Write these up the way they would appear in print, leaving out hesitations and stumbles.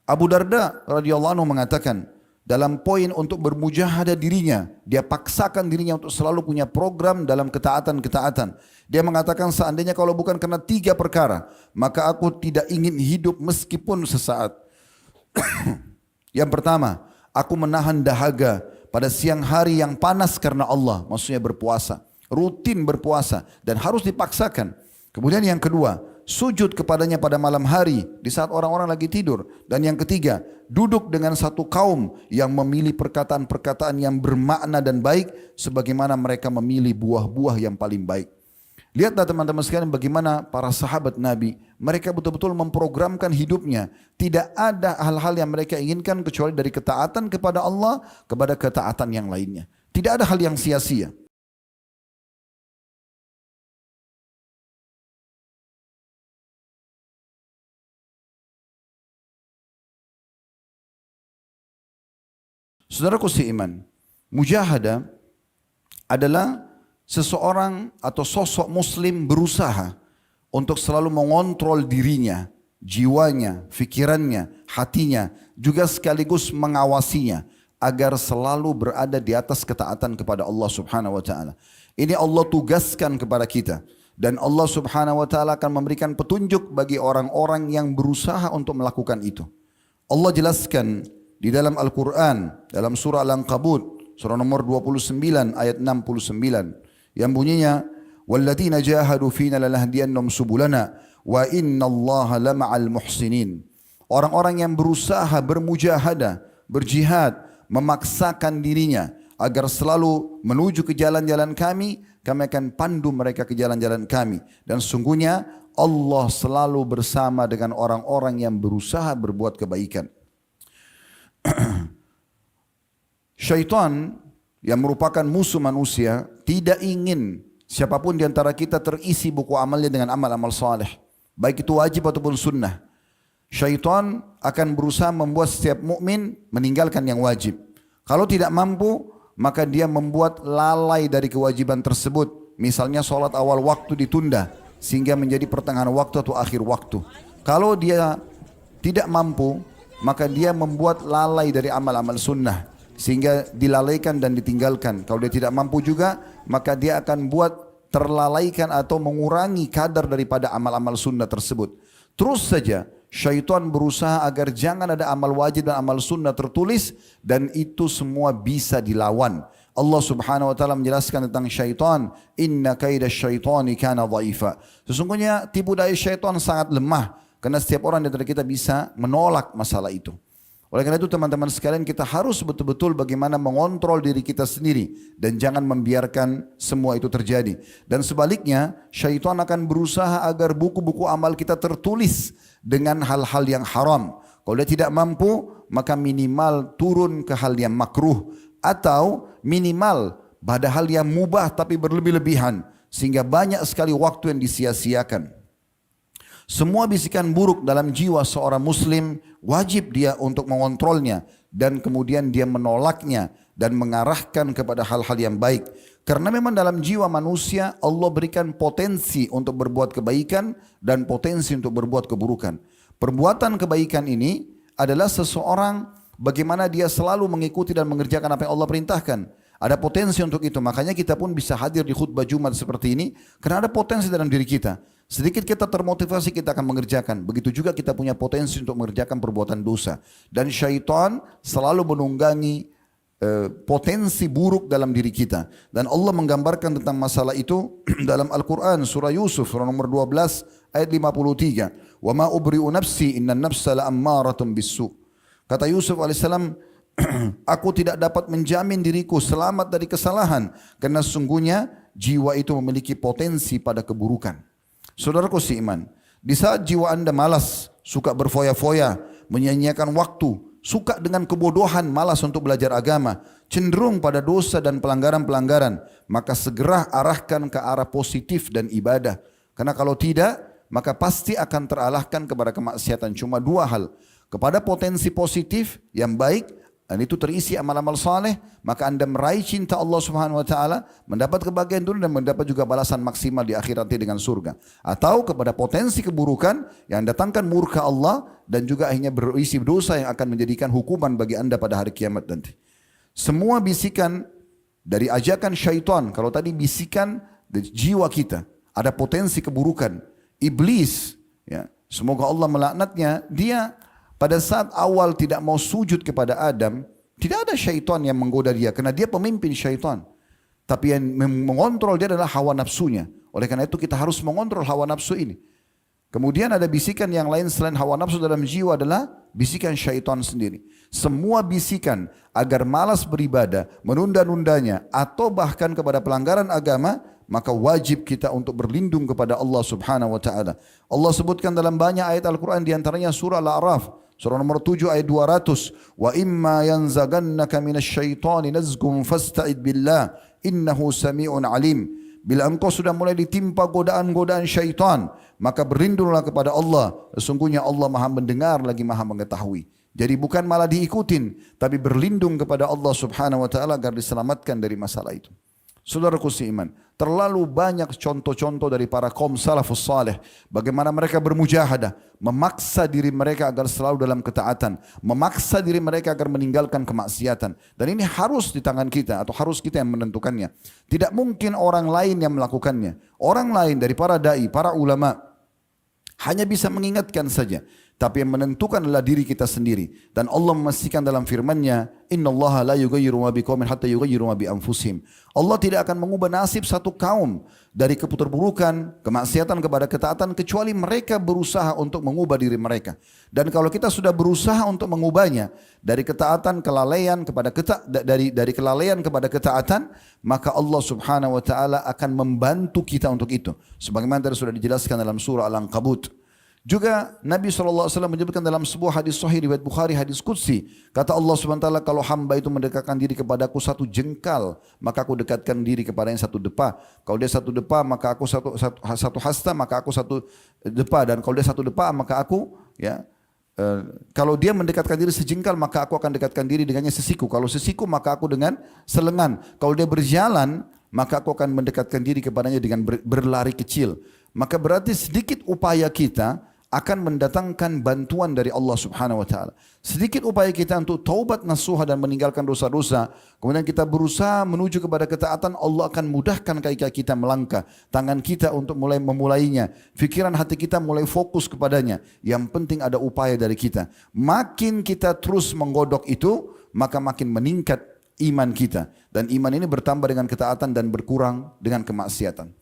Abu Darda radhiyallahu anhu mengatakan, dalam poin untuk bermujahadah dirinya, dia paksakan dirinya untuk selalu punya program dalam ketaatan-ketaatan. Dia mengatakan seandainya kalau bukan karena 3 perkara, maka aku tidak ingin hidup meskipun sesaat. Yang pertama, aku menahan dahaga pada siang hari yang panas karena Allah, maksudnya berpuasa. Rutin berpuasa dan harus dipaksakan. Kemudian yang kedua, sujud kepadanya pada malam hari di saat orang-orang lagi tidur. Dan yang ketiga, duduk dengan satu kaum yang memilih perkataan-perkataan yang bermakna dan baik sebagaimana mereka memilih buah-buah yang paling baik. Lihatlah teman-teman sekalian bagaimana para sahabat Nabi, mereka betul-betul memprogramkan hidupnya. Tidak ada hal-hal yang mereka inginkan kecuali dari ketaatan kepada Allah kepada ketaatan yang lainnya. Tidak ada hal yang sia-sia. Saudaraku seiman, mujahadah adalah seseorang atau sosok muslim berusaha untuk selalu mengontrol dirinya, jiwanya, fikirannya, hatinya, juga sekaligus mengawasinya agar selalu berada di atas ketaatan kepada Allah Subhanahu wa taala. Ini Allah tugaskan kepada kita dan Allah Subhanahu wa taala akan memberikan petunjuk bagi orang-orang yang berusaha untuk melakukan itu. Allah jelaskan di dalam Al-Quran, dalam surah Al-Ankabut, surah nomor 29 ayat 69, yang bunyinya, وَالَّذِينَ جَاهَدُوا فِينَا لَنَهْدِيَنَّهُمْ سُبُلَنَا وَإِنَّ اللَّهَ لَمَعَ الْمُحْسِنِينَ. Orang-orang yang berusaha bermujahadah, berjihad, memaksakan dirinya agar selalu menuju ke jalan-jalan kami akan pandu mereka ke jalan-jalan kami. Dan sungguhnya Allah selalu bersama dengan orang-orang yang berusaha berbuat kebaikan. Syaitan yang merupakan musuh manusia tidak ingin siapapun di antara kita terisi buku amalnya dengan amal-amal saleh, baik itu wajib ataupun sunnah. Syaitan akan berusaha membuat setiap mukmin meninggalkan yang wajib. Kalau tidak mampu, maka dia membuat lalai dari kewajiban tersebut. Misalnya sholat awal waktu ditunda sehingga menjadi pertengahan waktu atau akhir waktu. Kalau dia tidak mampu, maka dia membuat lalai dari amal-amal sunnah sehingga dilalaikan dan ditinggalkan. Kalau dia tidak mampu juga, maka dia akan buat terlalaikan atau mengurangi kadar daripada amal-amal sunnah tersebut. Terus saja syaitan berusaha agar jangan ada amal wajib dan amal sunnah tertulis, dan itu semua bisa dilawan. Allah Subhanahu wa taala menjelaskan tentang syaitan, inna kaida syaitani kana dhaifa. Sesungguhnya tipu daya syaitan sangat lemah. Karena setiap orang di antara kita bisa menolak masalah itu. Oleh karena itu teman-teman sekalian, kita harus betul-betul bagaimana mengontrol diri kita sendiri dan jangan membiarkan semua itu terjadi. Dan sebaliknya, syaitan akan berusaha agar buku-buku amal kita tertulis dengan hal-hal yang haram. Kalau dia tidak mampu, maka minimal turun ke hal yang makruh atau minimal pada hal yang mubah tapi berlebih-lebihan sehingga banyak sekali waktu yang disia-siakan. Semua bisikan buruk dalam jiwa seorang muslim wajib dia untuk mengontrolnya dan kemudian dia menolaknya dan mengarahkan kepada hal-hal yang baik. Karena memang dalam jiwa manusia Allah berikan potensi untuk berbuat kebaikan dan potensi untuk berbuat keburukan. Perbuatan kebaikan ini adalah seseorang bagaimana dia selalu mengikuti dan mengerjakan apa yang Allah perintahkan. Ada potensi untuk itu, makanya kita pun bisa hadir di khutbah Jumat seperti ini karena ada potensi dalam diri kita. Sedikit kita termotivasi, kita akan mengerjakan. Begitu juga kita punya potensi untuk mengerjakan perbuatan dosa. Dan syaitan selalu menunggangi potensi buruk dalam diri kita. Dan Allah menggambarkan tentang masalah itu dalam Al-Quran surah Yusuf surah nomor 12 ayat 53. Wa ma ubri'u nafsi inna nafsa la'ammaratun bisu. Kata Yusuf alaihissalam, aku tidak dapat menjamin diriku selamat dari kesalahan karena sesungguhnya jiwa itu memiliki potensi pada keburukan. Saudaraku seiman, di saat jiwa anda malas, suka berfoya-foya, menyia-nyiakan waktu, suka dengan kebodohan, malas untuk belajar agama, cenderung pada dosa dan pelanggaran-pelanggaran, maka segera arahkan ke arah positif dan ibadah. Karena kalau tidak, maka pasti akan teralahkan kepada kemaksiatan. Cuma dua hal, kepada potensi positif yang baik dan itu terisi amal-amal saleh, maka Anda meraih cinta Allah Subhanahu wa taala, mendapat kebahagiaan dunia dan mendapat juga balasan maksimal di akhirat nanti dengan surga. Atau kepada potensi keburukan yang datangkan murka Allah dan juga akhirnya berisi dosa yang akan menjadikan hukuman bagi Anda pada hari kiamat nanti. Semua bisikan dari ajakan syaitan, kalau tadi bisikan dari jiwa kita, ada potensi keburukan. Iblis, ya, semoga Allah melaknatnya, dia pada saat awal tidak mau sujud kepada Adam, tidak ada syaitan yang menggoda dia, karena dia pemimpin syaitan. Tapi yang mengontrol dia adalah hawa nafsunya. Oleh karena itu kita harus mengontrol hawa nafsu ini. Kemudian ada bisikan yang lain selain hawa nafsu dalam jiwa adalah bisikan syaitan sendiri. Semua bisikan agar malas beribadah, menunda-nundanya, atau bahkan kepada pelanggaran agama, maka wajib kita untuk berlindung kepada Allah Subhanahu wa taala. Allah sebutkan dalam banyak ayat Al-Quran, diantaranya surah Al-A'raf, surah nomor 7 ayat 200. Wa imma yanzagannaka minasyaitani nazgum fasta'id billah innahu sami'un alim. Bila engkau sudah mulai ditimpa godaan-godaan syaitan, maka berlindunglah kepada Allah. Sesungguhnya Allah maha mendengar lagi maha mengetahui. Jadi bukan malah diikutin, tapi berlindung kepada Allah Subhanahu wa taala agar diselamatkan dari masalah itu. Saudaraku seiman, terlalu banyak contoh-contoh dari para kaum salafus saleh, bagaimana mereka bermujahadah, memaksa diri mereka agar selalu dalam ketaatan, memaksa diri mereka agar meninggalkan kemaksiatan. Dan ini harus di tangan kita, atau harus kita yang menentukannya. Tidak mungkin orang lain yang melakukannya. Orang lain dari para dai, para ulama, hanya bisa mengingatkan saja. Tapi yang menentukan adalah diri kita sendiri. Dan Allah memastikan dalam firman-Nya, "Innallaha la yughayyiru ma biqaumin hatta yughayyiru ma bi anfusihim." Allah tidak akan mengubah nasib satu kaum dari keterburukan, kemaksiatan kepada ketaatan kecuali mereka berusaha untuk mengubah diri mereka. Dan kalau kita sudah berusaha untuk mengubahnya dari ketaatan kelalaian kepada dari kelalaian kepada ketaatan, maka Allah Subhanahu wa taala akan membantu kita untuk itu. Sebagaimana tadi sudah dijelaskan dalam surah Al-Ankabut. Juga Nabi SAW menyebutkan dalam sebuah hadis sahih riwayat Bukhari, hadis qudsi, kata Allah SWT, kalau hamba itu mendekatkan diri kepadaku satu jengkal, maka aku dekatkan diri kepada yang satu depa. Kalau dia satu depa, maka aku satu hasta, maka aku satu depa. Dan kalau dia satu depa, maka aku, ya, kalau dia mendekatkan diri sejengkal, maka aku akan dekatkan diri dengannya sesiku. Kalau sesiku, maka aku dengan selengan. Kalau dia berjalan, maka aku akan mendekatkan diri kepadanya dengan berlari kecil. Maka berarti sedikit upaya kita akan mendatangkan bantuan dari Allah Subhanahu wa taala. Sedikit upaya kita untuk taubat nasuha dan meninggalkan dosa-dosa, kemudian kita berusaha menuju kepada ketaatan, Allah akan mudahkan kaki kita melangkah, tangan kita untuk memulainya, pikiran hati kita mulai fokus kepadanya. Yang penting ada upaya dari kita. Makin kita terus menggodok itu, maka makin meningkat iman kita, dan iman ini bertambah dengan ketaatan dan berkurang dengan kemaksiatan.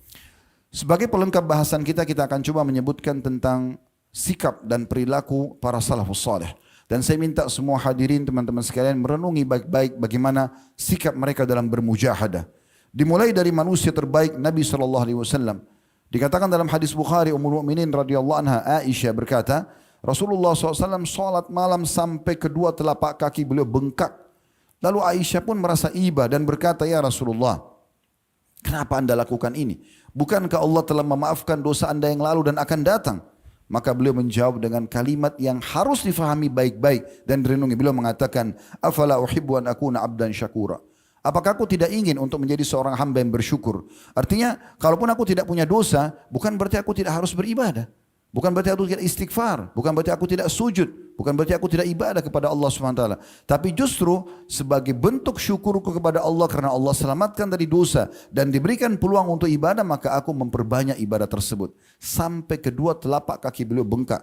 Sebagai pelengkap bahasan kita akan coba menyebutkan tentang sikap dan perilaku para salafus saleh. Dan saya minta semua hadirin teman-teman sekalian merenungi baik-baik bagaimana sikap mereka dalam bermujahadah. Dimulai dari manusia terbaik Nabi SAW. Dikatakan dalam hadis Bukhari, Ummul Mukminin radhiyallahu anha Aisyah berkata, Rasulullah SAW salat malam sampai kedua telapak kaki beliau bengkak. Lalu Aisyah pun merasa iba dan berkata, ya Rasulullah, kenapa anda lakukan ini? Bukankah Allah telah memaafkan dosa anda yang lalu dan akan datang? Maka beliau menjawab dengan kalimat yang harus difahami baik-baik dan direnungi. Beliau mengatakan, afala uhibbu an akuna abdan syakura. Apakah aku tidak ingin untuk menjadi seorang hamba yang bersyukur? Artinya, kalaupun aku tidak punya dosa, bukan berarti aku tidak harus beribadah. Bukan berarti aku tidak istighfar. Bukan berarti aku tidak sujud. Bukan berarti aku tidak ibadah kepada Allah SWT. Tapi justru sebagai bentuk syukurku kepada Allah karena Allah selamatkan dari dosa dan diberikan peluang untuk ibadah, maka aku memperbanyak ibadah tersebut. Sampai kedua telapak kaki beliau bengkak.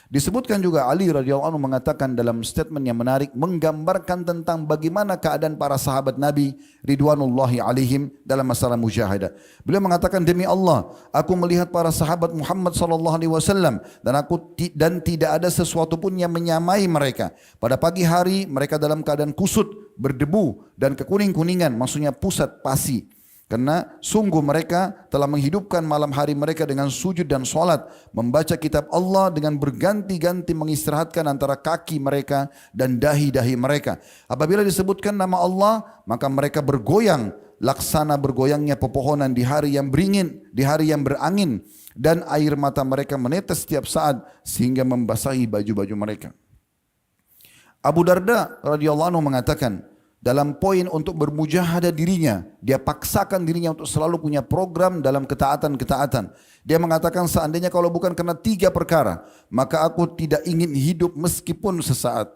Disebutkan juga Ali radhiyallahu anhu mengatakan dalam statement yang menarik, menggambarkan tentang bagaimana keadaan para sahabat Nabi ridwanullahi alaihim dalam masalah mujahadah. Beliau mengatakan, demi Allah, aku melihat para sahabat Muhammad sallallahu alaihi wasallam dan tidak ada sesuatu pun yang menyamai mereka. Pada pagi hari mereka dalam keadaan kusut, berdebu dan kekuning-kuningan, maksudnya pusat pasi. Karena sungguh mereka telah menghidupkan malam hari mereka dengan sujud dan solat, membaca kitab Allah dengan berganti-ganti mengistirahatkan antara kaki mereka dan dahi-dahi mereka. Apabila disebutkan nama Allah, maka mereka bergoyang, laksana bergoyangnya pepohonan di hari yang beringin, di hari yang berangin, dan air mata mereka menetes setiap saat sehingga membasahi baju-baju mereka. Abu Darda radhiyallahu anhu mengatakan, dalam poin untuk bermujahadah dirinya, dia paksakan dirinya untuk selalu punya program dalam ketaatan-ketaatan. Dia mengatakan seandainya kalau bukan karena 3 perkara, maka aku tidak ingin hidup meskipun sesaat.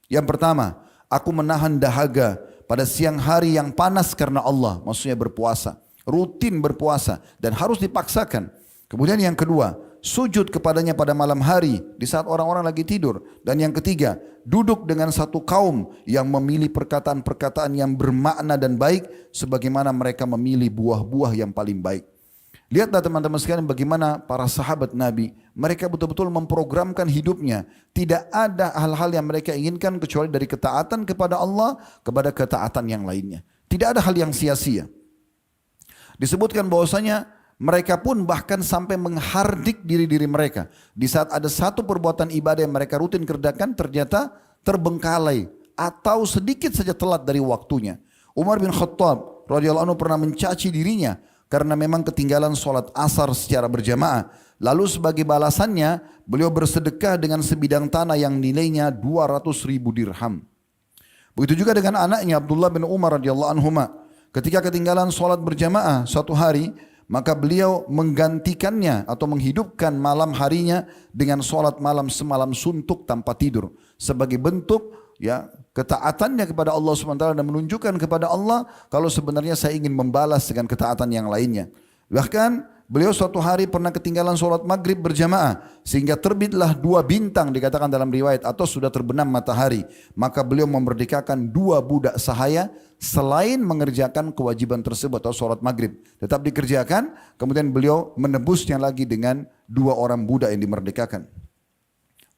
Yang pertama, aku menahan dahaga pada siang hari yang panas karena Allah, maksudnya berpuasa. Rutin berpuasa dan harus dipaksakan. Kemudian yang kedua, sujud kepadanya pada malam hari di saat orang-orang lagi tidur. Dan yang ketiga, duduk dengan satu kaum yang memilih perkataan-perkataan yang bermakna dan baik sebagaimana mereka memilih buah-buah yang paling baik. Lihatlah teman-teman sekalian bagaimana para sahabat Nabi, mereka betul-betul memprogramkan hidupnya. Tidak ada hal-hal yang mereka inginkan kecuali dari ketaatan kepada Allah kepada ketaatan yang lainnya. Tidak ada hal yang sia-sia. Disebutkan bahwasanya mereka pun bahkan sampai menghardik diri-diri mereka. Di saat ada satu perbuatan ibadah yang mereka rutin kerjakan ternyata terbengkalai atau sedikit saja telat dari waktunya. Umar bin Khattab radhiyallahu anhu pernah mencaci dirinya karena memang ketinggalan sholat asar secara berjamaah. Lalu sebagai balasannya beliau bersedekah dengan sebidang tanah yang nilainya 200.000 dirham. Begitu juga dengan anaknya Abdullah bin Umar radhiyallahu anhuma. Ketika ketinggalan sholat berjamaah suatu hari, maka beliau menggantikannya atau menghidupkan malam harinya dengan sholat malam semalam suntuk tanpa tidur. Sebagai bentuk ya ketaatannya kepada Allah SWT dan menunjukkan kepada Allah kalau sebenarnya saya ingin membalas dengan ketaatan yang lainnya. Bahkan beliau suatu hari pernah ketinggalan sholat maghrib berjamaah sehingga terbitlah 2 bintang dikatakan dalam riwayat atau sudah terbenam matahari. Maka beliau memerdekakan 2 budak sahaya selain mengerjakan kewajiban tersebut atau sholat maghrib. Tetap dikerjakan, kemudian beliau menebusnya lagi dengan 2 orang budak yang dimerdekakan.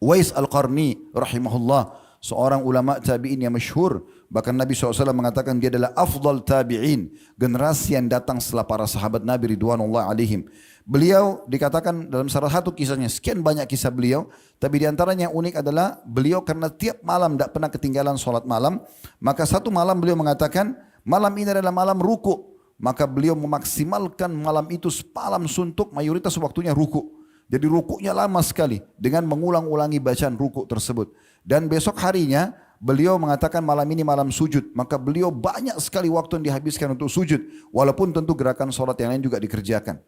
Uwais Al-Qarni rahimahullah, seorang ulama tabi'in yang masyhur. Bahkan Nabi SAW mengatakan dia adalah afdal tabi'in, generasi yang datang setelah para sahabat Nabi ridwanullah alaihim. Beliau dikatakan dalam salah satu kisahnya, sekian banyak kisah beliau, tapi diantaranya yang unik adalah beliau karena tiap malam tidak pernah ketinggalan sholat malam, maka satu malam beliau mengatakan malam ini adalah malam ruku, maka beliau memaksimalkan malam itu malam suntuk, mayoritas waktunya ruku. Jadi rukuknya lama sekali dengan mengulang-ulangi bacaan rukuk tersebut. Dan besok harinya beliau mengatakan malam ini malam sujud. Maka beliau banyak sekali waktu yang dihabiskan untuk sujud. Walaupun tentu gerakan sholat yang lain juga dikerjakan.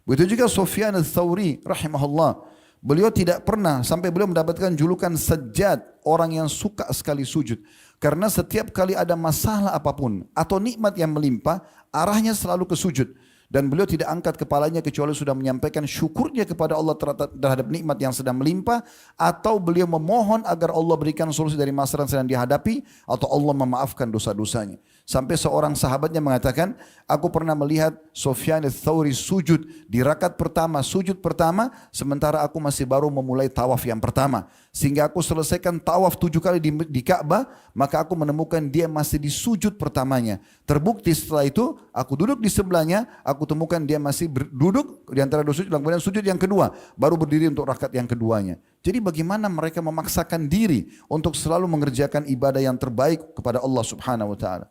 Begitu juga Sufyan Ats-Tsauri rahimahullah. Beliau tidak pernah sampai beliau mendapatkan julukan Sajjad, orang yang suka sekali sujud. Karena setiap kali ada masalah apapun atau nikmat yang melimpah, arahnya selalu ke sujud. Dan beliau tidak angkat kepalanya kecuali sudah menyampaikan syukurnya kepada Allah terhadap nikmat yang sedang melimpah, atau beliau memohon agar Allah berikan solusi dari masalah yang sedang dihadapi, atau Allah memaafkan dosa-dosanya. Sampai seorang sahabatnya mengatakan, aku pernah melihat Sufyan Ats-Tsauri sujud di rakaat pertama, sujud pertama, sementara aku masih baru memulai tawaf yang pertama. Sehingga aku selesaikan tawaf 7 kali di Ka'bah, maka aku menemukan dia masih di sujud pertamanya. Terbukti setelah itu, aku duduk di sebelahnya, aku temukan dia masih duduk di antara 2 sujud, kemudian sujud yang kedua, baru berdiri untuk rakaat yang keduanya. Jadi bagaimana mereka memaksakan diri untuk selalu mengerjakan ibadah yang terbaik kepada Allah Subhanahu wa taala.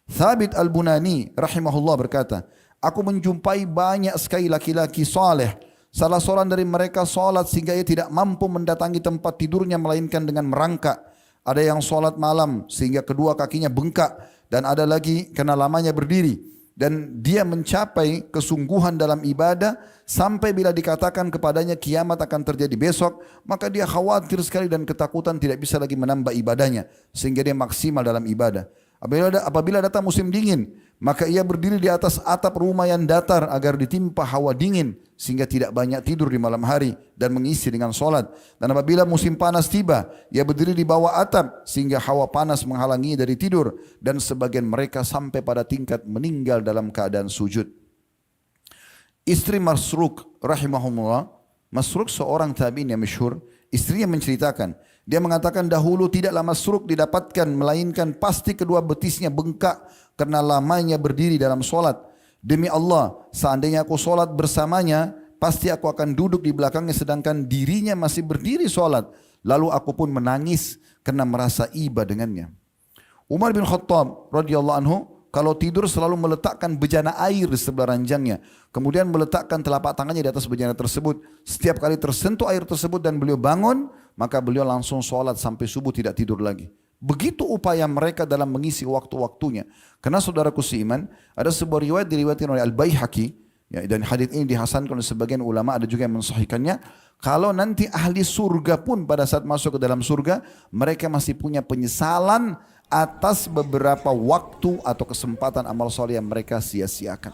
Thabit Al-Bunani rahimahullah berkata, aku menjumpai banyak sekali laki-laki saleh, salah seorang dari mereka salat sehingga ia tidak mampu mendatangi tempat tidurnya melainkan dengan merangkak. Ada yang salat malam sehingga kedua kakinya bengkak, dan ada lagi karena lamanya berdiri. Dan dia mencapai kesungguhan dalam ibadah sampai bila dikatakan kepadanya kiamat akan terjadi besok, maka dia khawatir sekali dan ketakutan tidak bisa lagi menambah ibadahnya sehingga dia maksimal dalam ibadah. Apabila datang musim dingin, maka ia berdiri di atas atap rumah yang datar agar ditimpa hawa dingin sehingga tidak banyak tidur di malam hari dan mengisi dengan solat. Dan apabila musim panas tiba, ia berdiri di bawah atap sehingga hawa panas menghalangi dari tidur, dan sebagian mereka sampai pada tingkat meninggal dalam keadaan sujud. Istri Masruq rahimahumullah, Masruq seorang tabi'in yang masyhur, istrinya menceritakan, dia mengatakan dahulu tidaklah Masruq didapatkan melainkan pasti kedua betisnya bengkak karena lamanya berdiri dalam solat. Demi Allah, seandainya aku solat bersamanya, pasti aku akan duduk di belakangnya sedangkan dirinya masih berdiri solat. Lalu aku pun menangis karena merasa iba dengannya. Umar bin Khattab radhiyallahu anhu kalau tidur selalu meletakkan bejana air di sebelah ranjangnya. Kemudian meletakkan telapak tangannya di atas bejana tersebut. Setiap kali tersentuh air tersebut dan beliau bangun, maka beliau langsung sholat sampai subuh tidak tidur lagi. Begitu upaya mereka dalam mengisi waktu-waktunya. Karena saudaraku seiman, ada sebuah riwayat diriwayatkan oleh Al-Baihaqi, ya, dan hadits ini dihasankan oleh sebagian ulama, ada juga yang mensahihkannya. Kalau nanti ahli surga pun pada saat masuk ke dalam surga, mereka masih punya penyesalan atas beberapa waktu atau kesempatan amal soleh yang mereka sia-siakan.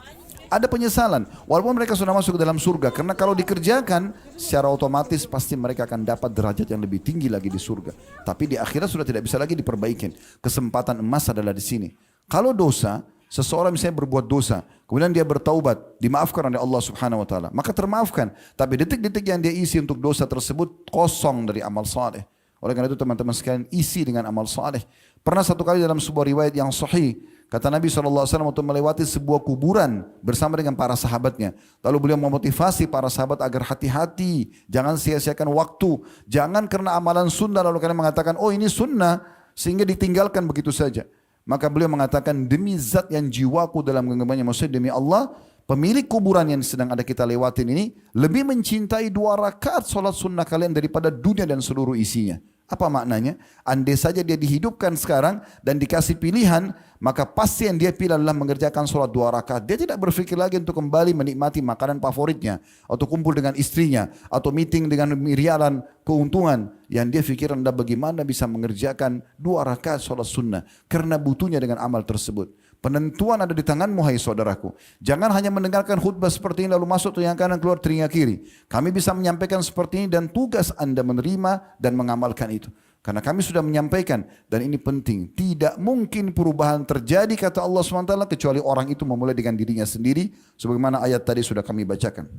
Ada penyesalan, walaupun mereka sudah masuk ke dalam surga. Karena kalau dikerjakan, secara otomatis pasti mereka akan dapat derajat yang lebih tinggi lagi di surga. Tapi di akhirat sudah tidak bisa lagi diperbaikin. Kesempatan emas adalah di sini. Kalau dosa, seseorang misalnya berbuat dosa, kemudian dia bertaubat, dimaafkan oleh Allah Subhanahu Wa Taala, maka termaafkan. Tapi detik-detik yang dia isi untuk dosa tersebut kosong dari amal saleh. Oleh karena itu teman-teman sekalian, isi dengan amal saleh. Pernah satu kali dalam sebuah riwayat yang sahih, kata Nabi SAW untuk melewati sebuah kuburan bersama dengan para sahabatnya. Lalu beliau memotivasi para sahabat agar hati-hati, jangan sia-siakan waktu. Jangan karena amalan sunnah lalu kalian mengatakan, oh ini sunnah, sehingga ditinggalkan begitu saja. Maka beliau mengatakan, demi zat yang jiwaku dalam genggamannya, maksudnya demi Allah, pemilik kuburan yang sedang ada kita lewatin ini, lebih mencintai 2 rakaat sholat sunnah kalian daripada dunia dan seluruh isinya. Apa maknanya? Andai saja dia dihidupkan sekarang dan dikasih pilihan, maka pasti yang dia pilih adalah mengerjakan sholat 2 rakaat. Dia tidak berpikir lagi untuk kembali menikmati makanan favoritnya, atau kumpul dengan istrinya, atau meeting dengan miliaran keuntungan. Yang dia pikirkan adalah bagaimana bisa mengerjakan 2 rakaat sholat sunnah, karena butuhnya dengan amal tersebut. Penentuan ada di tanganmu, hai saudaraku. Jangan hanya mendengarkan khutbah seperti ini lalu masuk telinga kanan keluar telinga kiri. Kami bisa menyampaikan seperti ini dan tugas Anda menerima dan mengamalkan itu. Karena kami sudah menyampaikan dan ini penting. Tidak mungkin perubahan terjadi kata Allah SWT kecuali orang itu memulai dengan dirinya sendiri. Sebagaimana ayat tadi sudah kami bacakan.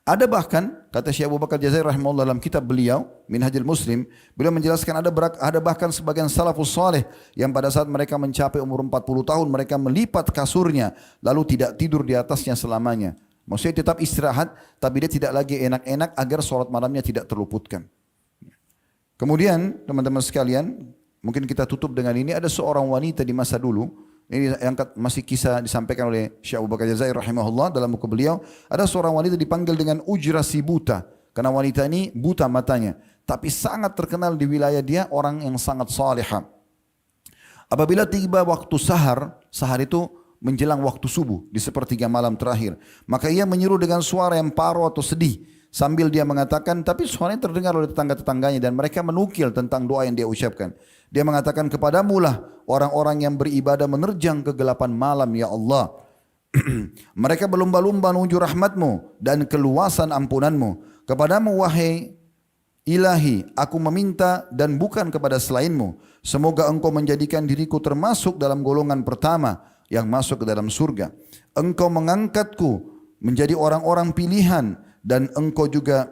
Ada bahkan, kata Syekh Abu Bakar Jazairi rahimahullah dalam kitab beliau, Minhajul Muslim, beliau menjelaskan ada bahkan sebagian salafus saleh yang pada saat mereka mencapai umur 40 tahun, mereka melipat kasurnya, lalu tidak tidur di atasnya selamanya. Maksudnya tetap istirahat, tapi dia tidak lagi enak-enak agar sholat malamnya tidak terluputkan. Kemudian, teman-teman sekalian, mungkin kita tutup dengan ini, ada seorang wanita di masa dulu, ini yang masih kisah disampaikan oleh Syekh Abu Bakar Jazairi rahimahullah dalam buku beliau. Ada seorang wanita dipanggil dengan Ujra si buta. Karena wanita ini buta matanya. Tapi sangat terkenal di wilayah dia orang yang sangat salihah. Apabila tiba waktu sahar, sahar itu menjelang waktu subuh di sepertiga malam terakhir. Maka ia menyeru dengan suara yang paru atau sedih. Sambil dia mengatakan, tapi suaranya terdengar oleh tetangga-tetangganya dan mereka menukil tentang doa yang dia ucapkan. Dia mengatakan, kepadamu lah orang-orang yang beribadah menerjang kegelapan malam ya Allah. Mereka berlumba-lumba menuju rahmatmu dan keluasan ampunanmu. Kepadamu wahai Ilahi, aku meminta dan bukan kepada selainmu. Semoga engkau menjadikan diriku termasuk dalam golongan pertama yang masuk ke dalam surga. Engkau mengangkatku menjadi orang-orang pilihan dan engkau juga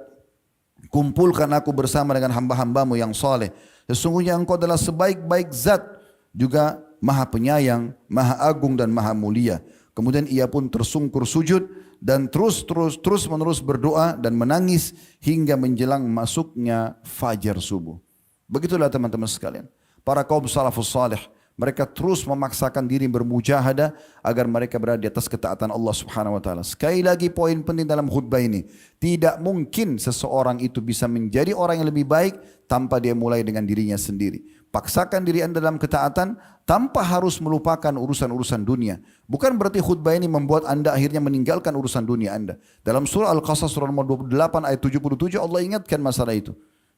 kumpulkan aku bersama dengan hamba-hambamu yang saleh. Sesungguhnya engkau adalah sebaik-baik zat, juga maha penyayang, maha agung dan maha mulia. Kemudian ia pun tersungkur sujud dan terus menerus berdoa dan menangis hingga menjelang masuknya fajar subuh. Begitulah teman-teman sekalian. Para kaum salafus salih, mereka terus memaksakan diri bermujahadah agar mereka berada di atas ketaatan Allah Subhanahu wa taala. Sekali lagi poin penting dalam khutbah ini, tidak mungkin seseorang itu bisa menjadi orang yang lebih baik tanpa dia mulai dengan dirinya sendiri. Paksakan diri Anda dalam ketaatan tanpa harus melupakan urusan-urusan dunia. Bukan berarti khutbah ini membuat Anda akhirnya meninggalkan urusan dunia Anda. Dalam surah Al-Qasas surah nomor 28 ayat 77 Allah ingatkan masalah itu.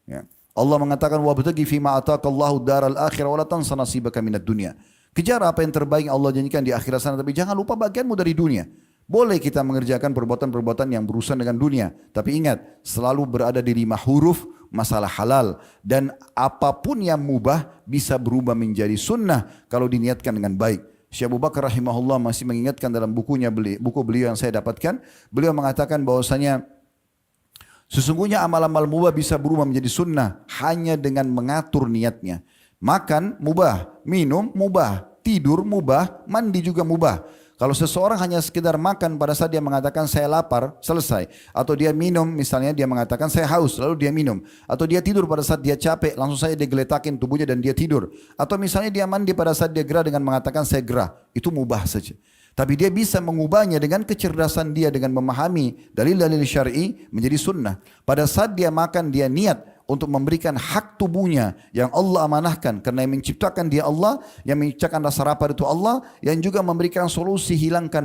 Ya. Allah mengatakan wabtaghi fima ataqallahu daral akhirah wa la tansa nasibaka minad dunya. Kejar apa yang terbaik yang Allah janjikan di akhirat sana, tapi jangan lupa bagianmu dari dunia. Boleh kita mengerjakan perbuatan-perbuatan yang berurusan dengan dunia, tapi ingat selalu berada di 5 huruf masalah halal, dan apapun yang mubah bisa berubah menjadi sunnah kalau diniatkan dengan baik. Syekh Abu Bakar rahimahullah masih mengingatkan dalam buku beliau yang saya dapatkan, beliau mengatakan bahwasanya sesungguhnya amal-amal mubah bisa berubah menjadi sunnah hanya dengan mengatur niatnya. Makan mubah, minum mubah, tidur mubah, mandi juga mubah. Kalau seseorang hanya sekedar makan pada saat dia mengatakan saya lapar, selesai. Atau dia minum, misalnya dia mengatakan saya haus, lalu dia minum. Atau dia tidur pada saat dia capek, langsung saja dia geletakin tubuhnya dan dia tidur. Atau misalnya dia mandi pada saat dia gerah dengan mengatakan saya gerah. Itu mubah saja. Tapi dia bisa mengubahnya dengan kecerdasan dia, dengan memahami dalil-dalil syar'i menjadi sunnah. Pada saat dia makan, dia niat untuk memberikan hak tubuhnya yang Allah amanahkan. Karena yang menciptakan dia Allah, yang menciptakan rasa lapar itu Allah, yang juga memberikan solusi hilangkan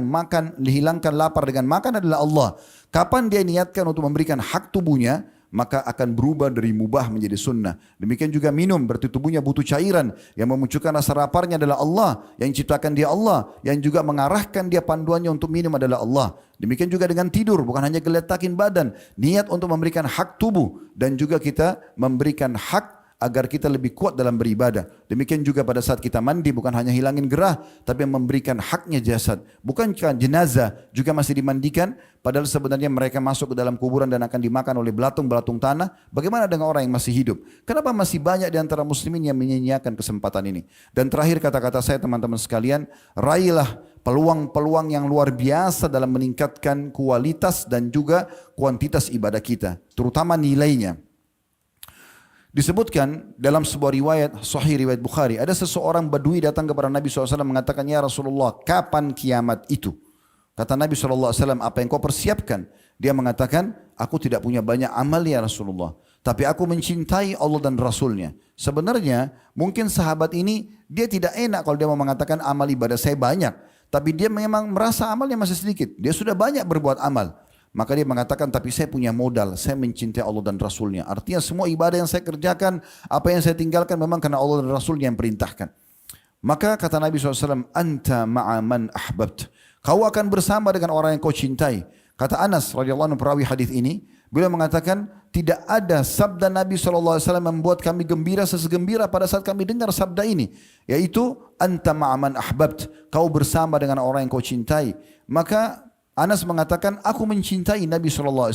lapar dengan makan adalah Allah. Kapan dia niatkan untuk memberikan hak tubuhnya, maka akan berubah dari mubah menjadi sunnah. Demikian juga minum, berarti tubuhnya butuh cairan. Yang memunculkan rasa laparnya adalah Allah. Yang ciptakan dia Allah. Yang juga mengarahkan dia panduannya untuk minum adalah Allah. Demikian juga dengan tidur, bukan hanya geletakin badan. Niat untuk memberikan hak tubuh. Dan juga kita memberikan hak agar kita lebih kuat dalam beribadah. Demikian juga pada saat kita mandi, bukan hanya hilangin gerah, tapi memberikan haknya jasad. Bukankah jenazah juga masih dimandikan, padahal sebenarnya mereka masuk ke dalam kuburan dan akan dimakan oleh belatung-belatung tanah. Bagaimana dengan orang yang masih hidup? Kenapa masih banyak di antara muslimin yang menyia-nyiakan kesempatan ini? Dan terakhir kata-kata saya teman-teman sekalian, raihlah peluang-peluang yang luar biasa dalam meningkatkan kualitas dan juga kuantitas ibadah kita, terutama nilainya. Disebutkan dalam sebuah riwayat sahih riwayat Bukhari, ada seseorang Badui datang kepada Nabi SAW mengatakan, ya Rasulullah, kapan kiamat itu? Kata Nabi SAW, apa yang kau persiapkan? Dia mengatakan, aku tidak punya banyak amal ya Rasulullah, tapi aku mencintai Allah dan Rasulnya. Sebenarnya mungkin sahabat ini dia tidak enak kalau dia mau mengatakan amal ibadah saya banyak, tapi dia memang merasa amalnya masih sedikit. Dia sudah banyak berbuat amal. Maka dia mengatakan, tapi saya punya modal, saya mencintai Allah dan Rasulnya. Artinya semua ibadah yang saya kerjakan, apa yang saya tinggalkan memang karena Allah dan Rasulnya yang perintahkan. Maka kata Nabi SAW, anta ma'aman ahbabt. Kau akan bersama dengan orang yang kau cintai. Kata Anas radhiyallahu anhu perawi hadis ini, beliau mengatakan, tidak ada sabda Nabi SAW membuat kami gembira sesegembira pada saat kami dengar sabda ini. Yaitu, anta ma'aman ahbabt. Kau bersama dengan orang yang kau cintai. Maka Anas mengatakan, aku mencintai Nabi SAW.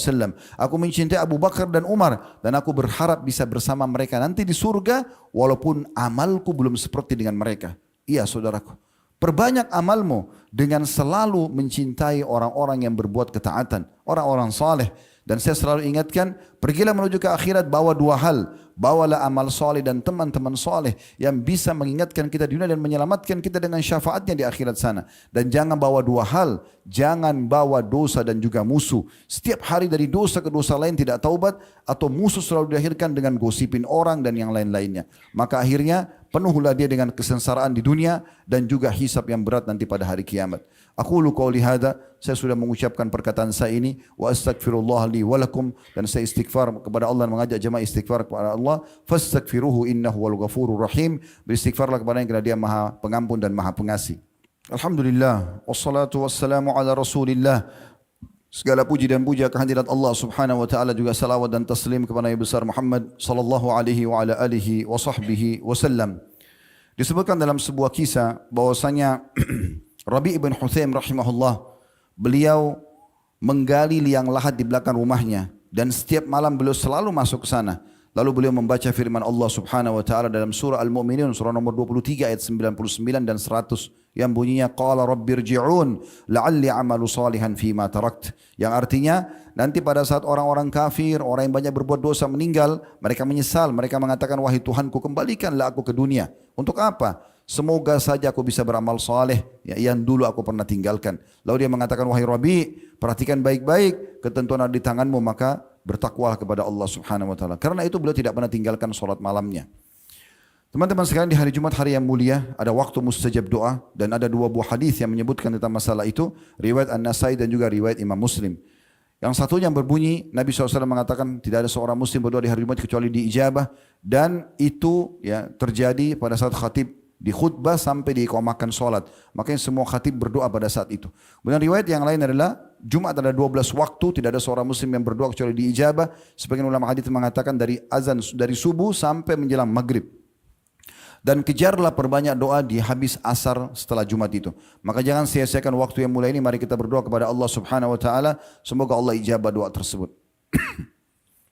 Aku mencintai Abu Bakar dan Umar. Dan aku berharap bisa bersama mereka nanti di surga, walaupun amalku belum seperti dengan mereka. Iya saudaraku, perbanyak amalmu dengan selalu mencintai orang-orang yang berbuat ketaatan, orang-orang saleh. Dan saya selalu ingatkan, pergilah menuju ke akhirat bawa dua hal. Bawalah amal soleh dan teman-teman soleh yang bisa mengingatkan kita di dunia dan menyelamatkan kita dengan syafaatnya di akhirat sana. Dan jangan bawa dua hal, jangan bawa dosa dan juga musuh. Setiap hari dari dosa ke dosa lain tidak taubat, atau musuh selalu dilahirkan dengan gosipin orang dan yang lain-lainnya. Maka akhirnya penuhlah dia dengan kesengsaraan di dunia dan juga hisab yang berat nanti pada hari kiamat. Aqulu qauli hadza, saya sudah mengucapkan perkataan saya ini, wa astaghfirullah li wa lakum, dan saya istighfar kepada Allah dan mengajak jemaah istighfar kepada Allah. Fastaghfiruhu innahu wal ghafurur rahim. Beristighfarlah kepada Dia karena Dia Maha Pengampun dan Maha Pengasih. Alhamdulillah, wassalatu wassalamu ala Rasulillah. Segala puji dan puja kehadirat Allah Subhanahu wa taala, juga salawat dan taslim kepada Nabi besar Muhammad sallallahu alaihi wa ala alihi wa sahbihi wasallam. Disebutkan dalam sebuah kisah bahwasanya Rabi' ibn Huthaim rahimahullah, beliau menggali liang lahat di belakang rumahnya dan setiap malam beliau selalu masuk ke sana. Lalu beliau membaca firman Allah Subhanahu wa taala dalam surah Al-Mu'minun surah nomor 23 ayat 99 dan 100 yang bunyinya qala rabbirji'un la'alli amalu salihan fima tarakt, yang artinya nanti pada saat orang-orang kafir, orang yang banyak berbuat dosa meninggal, mereka menyesal, mereka mengatakan, wahai Tuhanku, kembalikanlah aku ke dunia. Untuk apa? Semoga saja aku bisa beramal saleh yang dulu aku pernah tinggalkan. Lalu dia mengatakan, wahai Rabi, perhatikan baik-baik ketentuan ada di tanganmu, maka bertakwalah kepada Allah Subhanahu wa taala. Karena itu beliau tidak pernah tinggalkan salat malamnya. Teman-teman sekalian, di hari Jumat, hari yang mulia, ada waktu mustajab doa, dan ada dua buah hadis yang menyebutkan tentang masalah itu, riwayat An-Nasai dan juga riwayat Imam Muslim. Yang satunya berbunyi, Nabi SAW mengatakan tidak ada seorang muslim berdoa di hari Jumat kecuali diijabah, dan itu ya terjadi pada saat khatib di khutbah sampai diiqamahkan solat. Makanya semua khatib berdoa pada saat itu. Kemudian riwayat yang lain adalah Jumat ada 12 waktu, tidak ada seorang muslim yang berdoa kecuali diijabah. Sebagian ulama hadis mengatakan dari azan dari subuh sampai menjelang maghrib. Dan kejarlah perbanyak doa di habis asar setelah Jumat itu. Maka jangan sia-siakan waktu yang mulai ini. Mari kita berdoa kepada Allah Subhanahu wa taala, semoga Allah ijabah doa tersebut.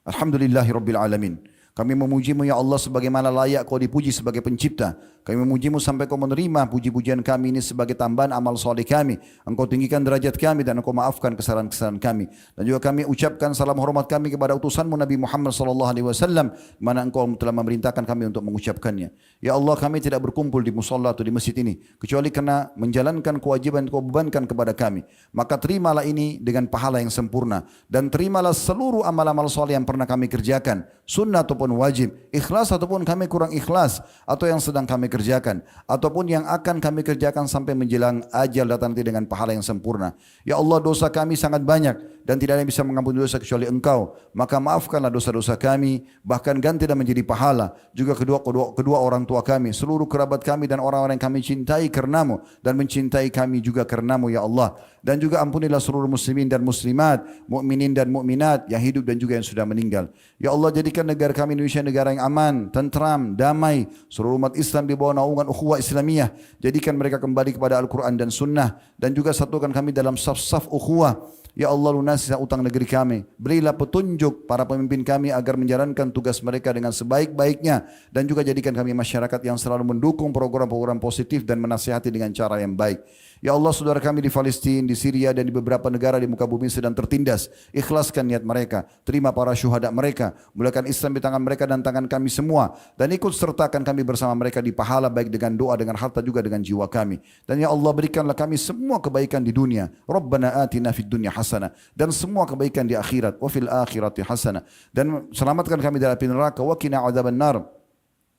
Alhamdulillahirabbil alamin. Kami memujimu ya Allah sebagaimana layak kau dipuji sebagai pencipta. Kami memujimu sampai kau menerima puji-pujian kami ini sebagai tambahan amal soleh kami. Engkau tinggikan derajat kami dan engkau maafkan kesalahan-kesalahan kami. Dan juga kami ucapkan salam hormat kami kepada utusanmu Nabi Muhammad SAW. Mana engkau telah memerintahkan kami untuk mengucapkannya. Ya Allah, kami tidak berkumpul di musola atau di masjid ini, kecuali karena menjalankan kewajiban yang kau bebankan kepada kami. Maka terimalah ini dengan pahala yang sempurna. Dan terimalah seluruh amal-amal soleh yang pernah kami kerjakan, sunnah ataupun ataupun wajib, ikhlas ataupun kami kurang ikhlas, atau yang sedang kami kerjakan, ataupun yang akan kami kerjakan sampai menjelang ajal datang nanti dengan pahala yang sempurna. Ya Allah, dosa kami sangat banyak dan tidak ada yang bisa mengampuni dosa kecuali Engkau. Maka maafkanlah dosa-dosa kami, bahkan ganti dan menjadi pahala. Juga kedua orang tua kami, seluruh kerabat kami dan orang-orang yang kami cintai karenamu dan mencintai kami juga karenamu ya Allah. Dan juga ampunilah seluruh muslimin dan muslimat, mukminin dan mukminat yang hidup dan juga yang sudah meninggal. Ya Allah, jadikan negara kami Indonesia negara yang aman, tentram, damai. Seluruh umat Islam di bawah naungan ukhuwah Islamiyah. Jadikan mereka kembali kepada Al-Quran dan Sunnah. Dan juga satukan kami dalam saf-saf ukhuwah. Ya Allah, lunasi utang negeri kami. Berilah petunjuk para pemimpin kami agar menjalankan tugas mereka dengan sebaik-baiknya. Dan juga jadikan kami masyarakat yang selalu mendukung program-program positif dan menasihati dengan cara yang baik. Ya Allah, saudara kami di Palestina, di Syria dan di beberapa negara di muka bumi sedang tertindas. Ikhlaskan niat mereka. Terima para syuhada mereka. Mulakan Islam di tangan mereka dan tangan kami semua. Dan ikut sertakan kami bersama mereka di pahala baik dengan doa, dengan harta juga dengan jiwa kami. Dan ya Allah, berikanlah kami semua kebaikan di dunia. Rabbana atina fid dunya hasanah. Dan semua kebaikan di akhirat. Wa fil akhirati hasanah. Dan selamatkan kami dari api neraka. Wa qina adzaban nar.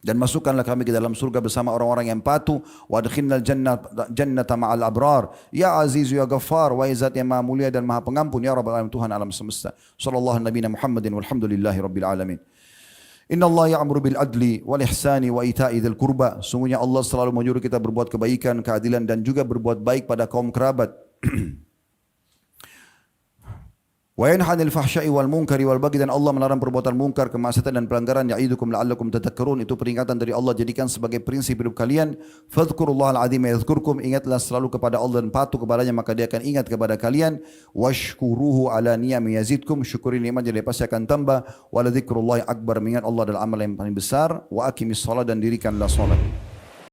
Dan masukkanlah kami ke dalam surga bersama orang-orang yang patuh. Wa adkhilnal jannata ma'al abrar. Ya Aziz ya Ghaffar, wa Zat yang Maha Mulia dan Maha Pengampun, ya Rabbal Alamin, Tuhan alam semesta. Sallallahu nabiyana Muhammadin walhamdulillahi rabbil alamin. Inna Allah ya'muru bil adli wal ihsani wa ita'i dzil qurba. Sungguhnya Allah selalu menyuruh kita berbuat kebaikan, keadilan dan juga berbuat baik pada kaum kerabat. Wa yanha 'anil fahsya'i wal munkari wal baghi, dan Allah melarang perbuatan mungkar, kemaksiatan dan pelanggaran. Ya'idukum la'allakum tadhakkarun, itu peringatan dari Allah, jadikan sebagai prinsip hidup kalian. Fadhkurullahal 'azim yadhkurkum, ingatlah selalu kepada Allah dan patuh kepadanya maka Dia akan ingat kepada kalian. Washkuruhu 'ala ni'ami yazidkum, syukuri nikmatnya Dia pasti akan tambah. Wa la dzikrullahi akbar, mengingat Allah adalah amal yang paling besar. Wa aqimis shalah, dan dirikanlah salat.